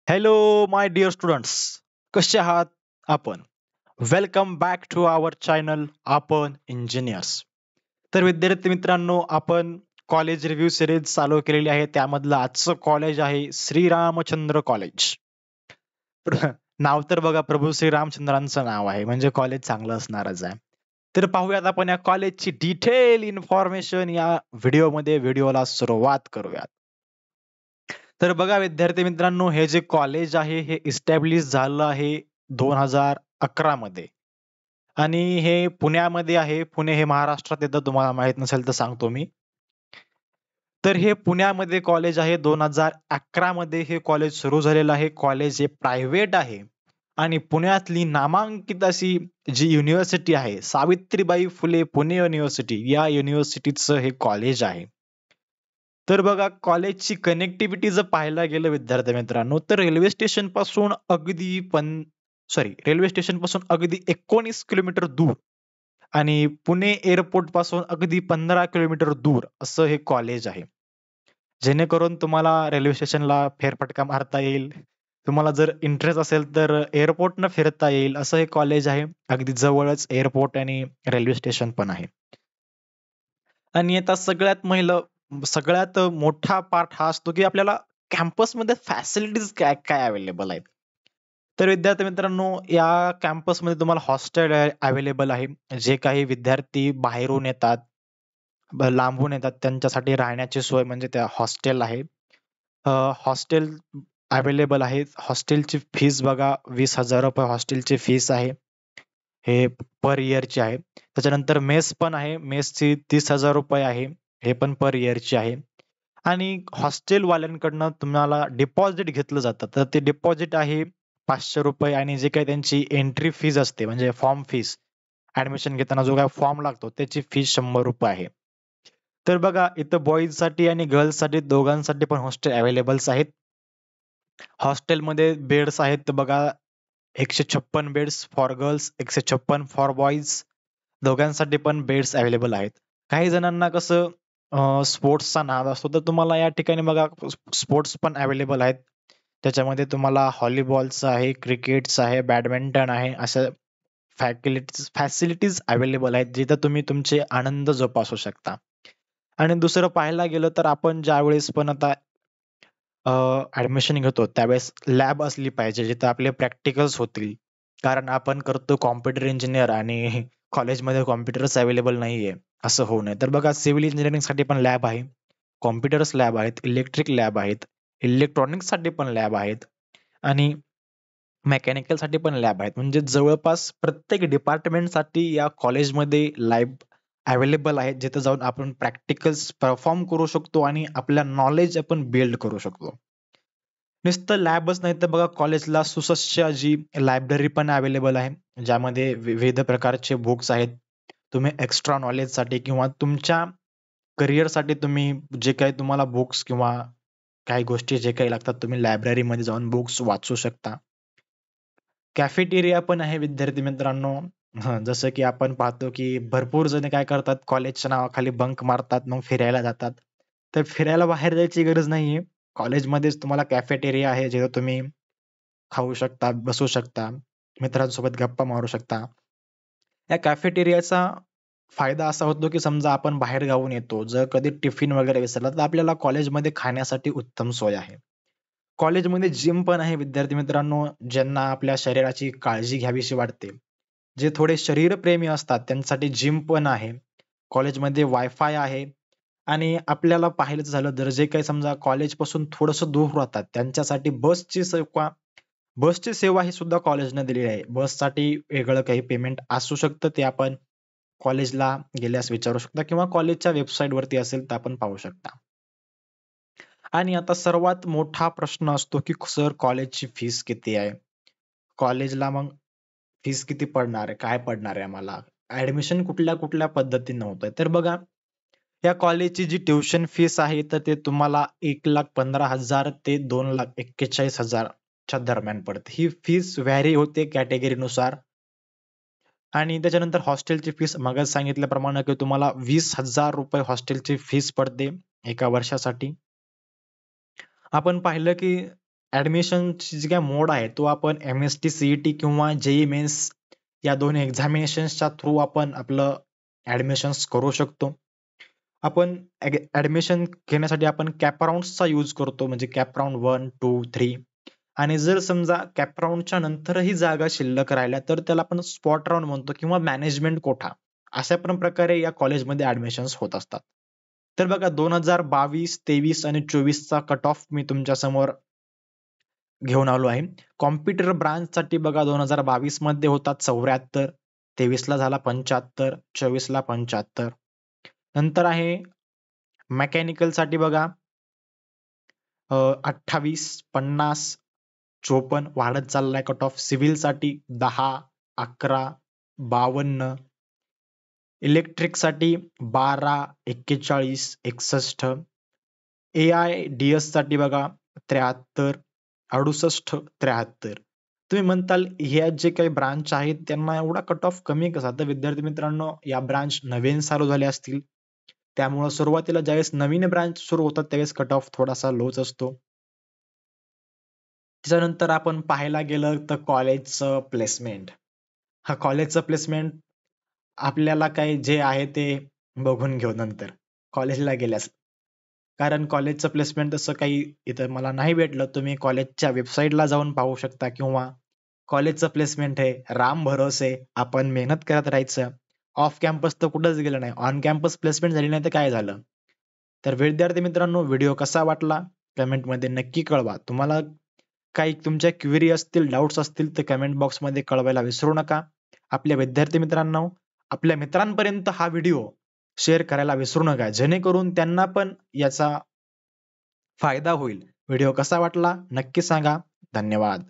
Hello my dear students, कसे आहात आपण? Welcome back to our channel आपण इंजिनियर्स. तर विद्यार्थी मित्रांनो, आपण कॉलेज रिव्ह्यू सिरीज चालू केलेली आहे. त्यामधलं आजचं कॉलेज आहे श्रीरामचंद्र कॉलेज. नाव तर बघा, प्रभू श्रीरामचंद्रांचं नाव आहे, म्हणजे कॉलेज चांगलं असणारच आहे. तर पाहूयात आपण या कॉलेजची डिटेल इन्फॉर्मेशन या व्हिडिओला सुरुवात करूयात. तर बघा विद्यार्थी मित्रांनो, हे जे कॉलेज आहे हे इस्टॅब्लिश झालं आहे 2011 मध्ये आणि हे पुण्यामध्ये आहे. पुणे हे महाराष्ट्रात येतं, तुम्हाला माहित नसेल तर सांगतो मी. तर हे पुण्यामध्ये कॉलेज आहे. 2011 मध्ये हे कॉलेज सुरू झालेलं आहे. कॉलेज हे प्रायव्हेट आहे आणि पुण्यातली नामांकित अशी जी युनिव्हर्सिटी आहे, सावित्रीबाई फुले पुणे युनिव्हर्सिटी, या युनिव्हर्सिटीचं हे कॉलेज आहे. तर बघा, कॉलेजची कनेक्टिव्हिटी जर पाहायला गेलं विद्यार्थी मित्रांनो, तर रेल्वे स्टेशन पासून अगदी 19 किलोमीटर दूर आणि पुणे एअरपोर्ट पासून अगदी 15 किलोमीटर दूर असं हे कॉलेज आहे. जेणेकरून तुम्हाला रेल्वे स्टेशनला फेरफटका मारता येईल. तुम्हाला जर इंटरेस्ट असेल तर एअरपोर्टनं फिरता येईल, असं हे कॉलेज आहे. अगदी जवळच एअरपोर्ट आणि रेल्वे स्टेशन पण आहे. आणि आता सगळ्यात मोठा पार्ट हा असतो, की आपल्याला कॅम्पसमध्ये फॅसिलिटीज काय काय अवेलेबल आहेत. तर विद्यार्थी मित्रांनो, या कॅम्पसमध्ये तुम्हाला हॉस्टेल अवेलेबल आहे. जे काही विद्यार्थी बाहेरून येतात, लांबून येतात, त्यांच्यासाठी राहण्याची सोय म्हणजे त्या हॉस्टेल आहे. हॉस्टेल अवेलेबल आहे. हॉस्टेलची फीस बघा, ₹20,000 हॉस्टेलची फीस आहे. हे पर इयरची आहे. त्याच्यानंतर मेस पण आहे. मेसची ₹30,000 आहे. हे पण पर इयरची आहे. आणि हॉस्टेलवाल्यांकडनं तुम्हाला डिपॉझिट घेतलं जातं. तर ते डिपॉझिट आहे ₹500 आणि जे काही त्यांची एंट्री फीज असते म्हणजे फॉर्म फीस, ॲडमिशन घेताना जो काही फॉर्म लागतो त्याची फीस ₹100 आहे. तर बघा, इथं बॉईजसाठी आणि गर्ल्ससाठी दोघांसाठी पण हॉस्टेल अवेलेबल्स आहेत. हॉस्टेलमध्ये बेड्स आहेत तर बघा, 156 beds for girls, 156 for boys. दोघांसाठी पण बेड्स अवेलेबल आहेत. काही जणांना कसं स्पोर्ट्सचा नाद असतो, तर तुम्हाला या ठिकाणी बघा स्पोर्ट्स पण अवेलेबल आहेत. त्याच्यामध्ये तुम्हाला व्हॉलीबॉलचं आहे, क्रिकेटचं आहे, बॅडमिंटन आहे, अशा फॅसिलिटीज अवेलेबल आहेत, जिथं तुम्ही तुमचे आनंद जोपासू शकता. आणि दुसरं पाहायला गेलं तर आपण ज्यावेळेस पण आता ॲडमिशन घेतो त्यावेळेस लॅब असली पाहिजे, जिथं आपले प्रॅक्टिकल्स होतील. कारण आपण करतो कॉम्प्युटर इंजिनिअर आणि कॉलेजमध्ये कॉम्प्युटर्स अवेलेबल नाहीये, असं होऊ नये. तर बघा, सिव्हिल इंजिनिअरिंगसाठी पण लॅब आहे, कॉम्प्युटर्स लॅब आहेत, इलेक्ट्रिक लॅब आहेत, इलेक्ट्रॉनिक्ससाठी पण लॅब आहेत आणि मेकॅनिकलसाठी पण लॅब आहेत. म्हणजे जवळपास प्रत्येक डिपार्टमेंटसाठी या कॉलेजमध्ये लॅब अवेलेबल आहेत, जिथे जाऊन आपण प्रॅक्टिकल्स परफॉर्म करू शकतो आणि आपल्या नॉलेज आपण बिल्ड करू शकतो. नुसतं लॅबच नाही तर बघा, कॉलेजला सुसज्ज अशी लायब्ररी पण अवेलेबल आहे, ज्यामध्ये विविध प्रकारचे बुक्स आहेत. तुम्ही एक्स्ट्रा नॉलेजसाठी किंवा तुमच्या करिअरसाठी तुम्ही जे काही तुम्हाला बुक्स किंवा काही गोष्टी जे काही लागतात, तुम्ही लायब्ररीमध्ये जाऊन बुक्स वाचू शकता. कॅफेटेरिया पण आहे विद्यार्थी मित्रांनो. जसं की आपण पाहतो की भरपूर जण काय करतात, कॉलेजच्या नावाखाली बंक मारतात, मग फिरायला जातात. तर फिरायला बाहेर जायची गरज नाहीये. कॉलेजमध्येच तुम्हाला कॅफेटेरिया आहे, जिथं तुम्ही खाऊ शकता, बसू शकता, मित्रांसोबत गप्पा मारू शकता. या कॅफेटेरियाचा फायदा असा होतो, की समजा आपण बाहेरगावाहून येतो, जर कधी टिफिन वगैरे विसरला, तर आपल्याला कॉलेजमध्ये खाण्यासाठी उत्तम सोय आहे. कॉलेजमध्ये जिम पण आहे विद्यार्थी मित्रांनो, ज्यांना आपल्या शरीराची काळजी घ्यावीशी वाटते. जे थोडे शरीरप्रेमी असतात त्यांच्यासाठी जिम पण आहे. कॉलेजमध्ये वायफाय आहे आणि आपल्याला पाहायचं झालं तर जे काही समजा कॉलेजपासून थोडंसं दूर राहतात, त्यांच्यासाठी बसची सेवा ही सुद्धा कॉलेजने दिलेली आहे. बससाठी वेगळं काही पेमेंट असू शकतं, ते आपण कॉलेजला गेल्यास विचारू शकता किंवा कॉलेजच्या वेबसाईटवरती असेल तर आपण पाहू शकता. आणि आता सर्वात मोठा प्रश्न असतो, की सर कॉलेजची फीस किती आहे? कॉलेजला मग फीस किती पडणार आहे? काय पडणार आहे आम्हाला? ॲडमिशन कुठल्या-कुठल्या पद्धतीनं होतंय? तर बघा, या कॉलेजची जी ट्युशन फीस आहे, तर ते तुम्हाला 1,15,000 ते 2,41,000 च्या दरम्यान पडते. ही फीस व्हॅरी होते कॅटेगरीनुसार. आणि त्याच्यानंतर हॉस्टेलची फीस मगाच सांगितल्याप्रमाणे, की तुम्हाला ₹20,000 हॉस्टेलची फीस पडते एका वर्षासाठी. आपण पाहिलं, की ऍडमिशनची जी काय मोड आहे तो आपण MST CET किंवा JEE मेन्स या दोन एक्झामिनेशनच्या थ्रू आपण आपलं ऍडमिशन्स करू शकतो. आपण ऍडमिशन घेण्यासाठी आपण कॅपराऊंडचा यूज करतो, म्हणजे कॅपराऊंड 1, 2, 3. आणि जर समजा कॅपराऊंडच्या नंतरही जागा शिल्लक राहिल्या तर त्याला आपण स्पॉट राऊंड म्हणतो किंवा मॅनेजमेंट कोठा. अशा पण प्रकारे या कॉलेजमध्ये ऍडमिशन्स होत असतात. तर बघा 2022, 23 आणि 24चा कट ऑफ मी तुमच्या समोर घेऊन आलो आहे. कॉम्प्युटर ब्रांच साठी बघा 2022 मध्ये होता 74, 23 ला झाला 75, 24 ला 75. नंतर आहे मेकॅनिकल साठी बघा 28, 50, 54 वाढत चाललाय कट ऑफ. सिव्हिल साठी 10, 11, 52. इलेक्ट्रिक साठी 12, 41, 61. AIDS साठी बघा 73, 68, 73. तुम्ही म्हणताल ह्या जे काही ब्रांच आहेत त्यांना एवढा कट ऑफ कमी कसा? तर विद्यार्थी मित्रांनो, या ब्रांच नवीन चालू झाल्या असतील, त्यामुळे सुरुवातीला ज्यावेळेस नवीन ब्रांच सुरू होतात त्यावेळेस कट ऑफ थोडासा लोच असतो. त्याच्यानंतर आपण पाहायला गेलं तर कॉलेजचं प्लेसमेंट. हा कॉलेजचं प्लेसमेंट आपल्याला काय जे आहे ते बघून घेऊ नंतर कॉलेजला गेल्यास. कारण कॉलेजचं प्लेसमेंट तसं काही इथं मला नाही भेटलं. तुम्ही कॉलेजच्या वेबसाईटला जाऊन पाहू शकता किंवा कॉलेजचं प्लेसमेंट आहे राम भरोसे, आपण मेहनत करत राहायचं. ऑफ कॅम्पस तर कुठंच गेलं नाही. ऑन कॅम्पस प्लेसमेंट झाली नाही तर काय झालं? तर विद्यार्थी मित्रांनो, व्हिडिओ कसा वाटला कमेंटमध्ये नक्की कळवा. तुम्हाला काही तुमच्या क्वेरी असतील, डाऊट्स असतील तर कमेंट बॉक्समध्ये कळवायला विसरू नका. आपल्या विद्यार्थी मित्रांनो, आपल्या मित्रांपर्यंत हा व्हिडिओ शेअर करायला विसरू नका, जेणेकरून त्यांना पण याचा फायदा होईल. व्हिडिओ कसा वाटला नक्की सांगा. धन्यवाद.